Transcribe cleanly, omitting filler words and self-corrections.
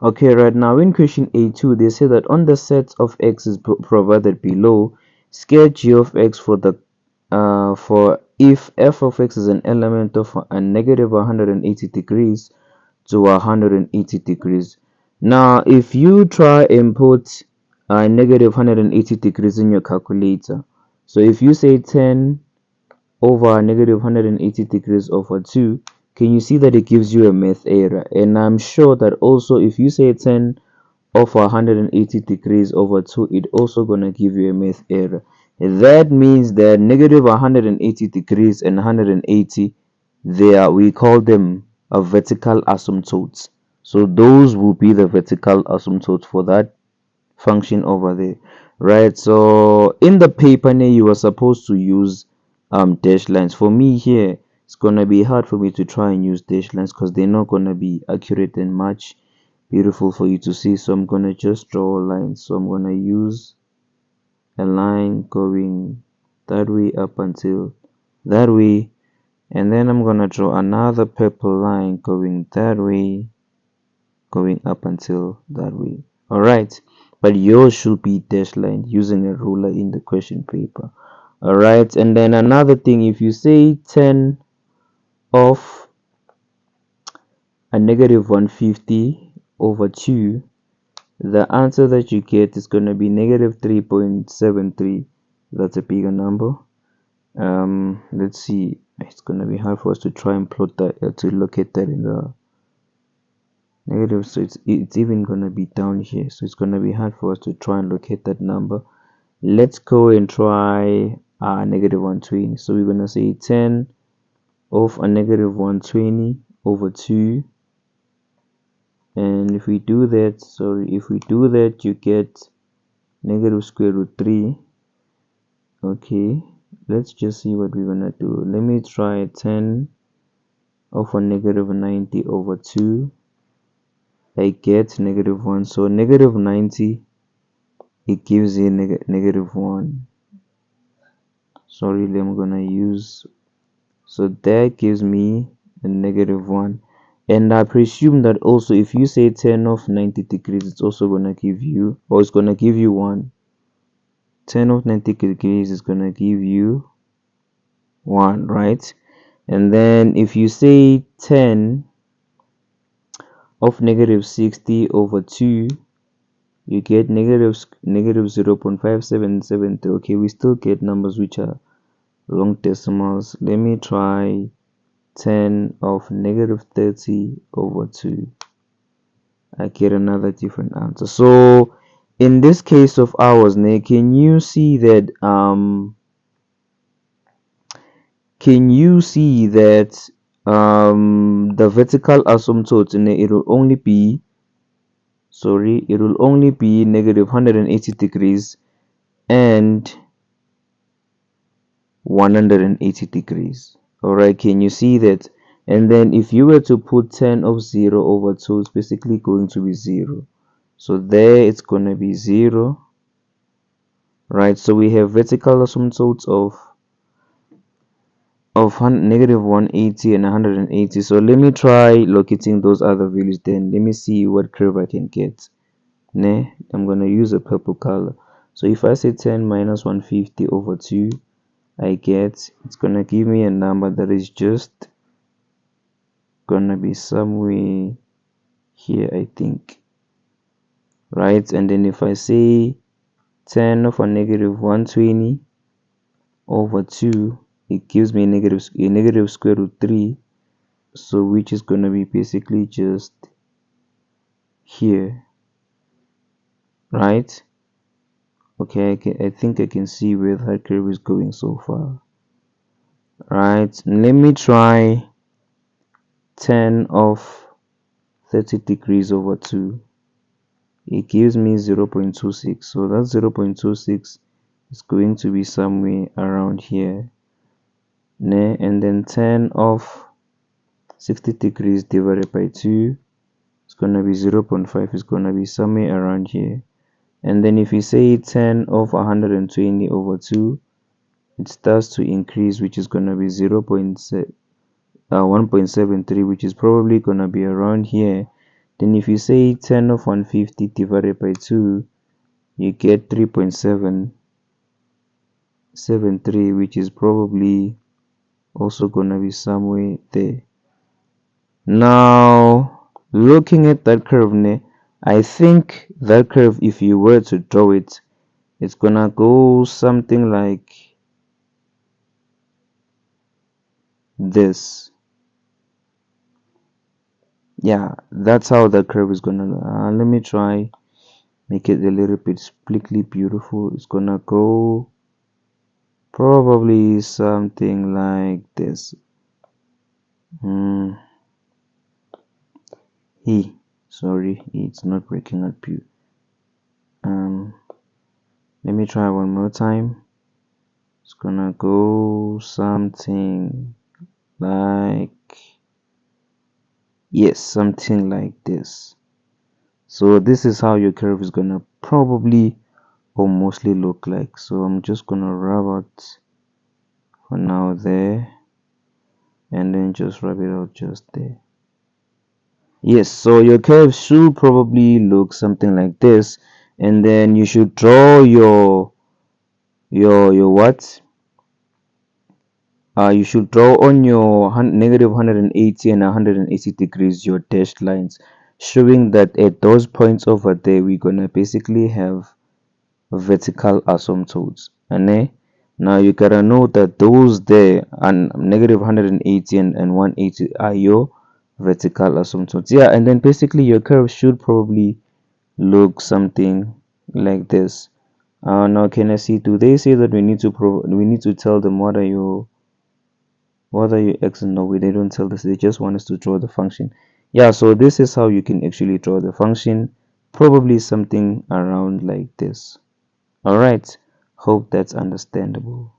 Okay, right now in question A2, they say that on the set of x's provided below, sketch g of x for the for if f of x is an element of a negative 180 degrees to 180 degrees. Now, if you try and put negative 180 degrees in your calculator, so if you say 10 over negative 180 degrees over 2, can you see that it gives you a math error? And I'm sure that also if you say 10 over 180 degrees over 2, it also gonna give you a math error. That means that negative 180 degrees and 180, we call them a vertical asymptotes. So those will be the vertical asymptotes for that function over there, right? So in the paper now you are supposed to use dash lines. For me here, it's gonna be hard for me to try and use dash lines because they're not gonna be accurate and much beautiful for you to see. So I'm gonna just draw a line. So I'm gonna use a line going that way up until that way, and then I'm gonna draw another purple line going that way, going up until that way. All right, but yours should be dash line using a ruler in the question paper. All right, and then another thing, if you say 10 of a negative 150 over 2, the answer that you get is going to be negative 3.73. That's a bigger number. Let's see, it's going to be hard for us to try and plot that, to locate that in the negative, so it's even going to be down here, so it's going to be hard for us to try and locate that number. Let's go and try negative 120. So we're going to say 10 of a negative 120 over 2, and if we do that, you get negative square root 3. Okay, let's just see what we're gonna do. Let me try 10 of a negative 90 over 2. I get negative 1. So negative 90, it gives you negative 1. Sorry, I'm gonna use, so that gives me a negative 1. And I presume that also if you say 10 of 90 degrees, it's also gonna give you, or it's gonna give you 1. 10 of 90 degrees is gonna give you 1, right? And then if you say 10 of negative 60 over 2, you get negative 0.5773. Okay, we still get numbers which are long decimals. Let me try 10 of negative 30 over 2. I get another different answer. So in this case of ours, can you see that the vertical asymptote in it will only be, it will only be negative 180 degrees and 180 degrees. All right, can you see that? And then if you were to put 10 of 0 over 2, it's basically going to be 0. So there it's going to be 0, right? So we have vertical asymptotes of negative 180 and 180. So let me try locating those other values. Then let me see what curve I can get. I'm going to use a purple color. So if I say 10 minus 150 over 2, it's going to give me a number that is just going to be somewhere here, I think, right? And then if I say 10 of a negative 120 over 2, it gives me a negative square root 3, so which is going to be basically just here, right? Okay, I think I can see where that curve is going so far. Right, let me try 10 of 30 degrees over 2. It gives me 0.26, so that 0.26 is going to be somewhere around here. And then 10 of 60 degrees divided by 2 is going to be 0.5, is going to be somewhere around here. And then if you say 10 of 120 over 2, it starts to increase, which is going to be 1.73, which is probably going to be around here. Then if you say 10 of 150 divided by 2, you get 3.773, which is probably also gonna be somewhere there. Now, looking at that curve, I think that curve, if you were to draw it, it's gonna go something like this. Yeah, that's how the curve is gonna look. Let me try make it a little bit splicely beautiful. It's gonna go probably something like this. Hmm. Sorry, it's not breaking out. Um, let me try one more time. It's gonna go something like, yes, something like this. So this is how your curve is gonna probably or mostly look like. So I'm just gonna rub out for now there, and then just rub it out just there. Yes, so your curve should probably look something like this, and then you should draw your what? You should draw on your negative 180 and 180 degrees your dashed lines, showing that at those points over there we're gonna basically have vertical asymptotes. And now you gotta know that those there and negative 180 and 180 are your vertical asymptotes. Yeah, and then basically your curve should probably look something like this. Now can I see? Do they say that we need to tell them what are your x and no? They don't tell us. They just want us to draw the function. Yeah, so this is how you can actually draw the function. Probably something around like this. All right. Hope that's understandable.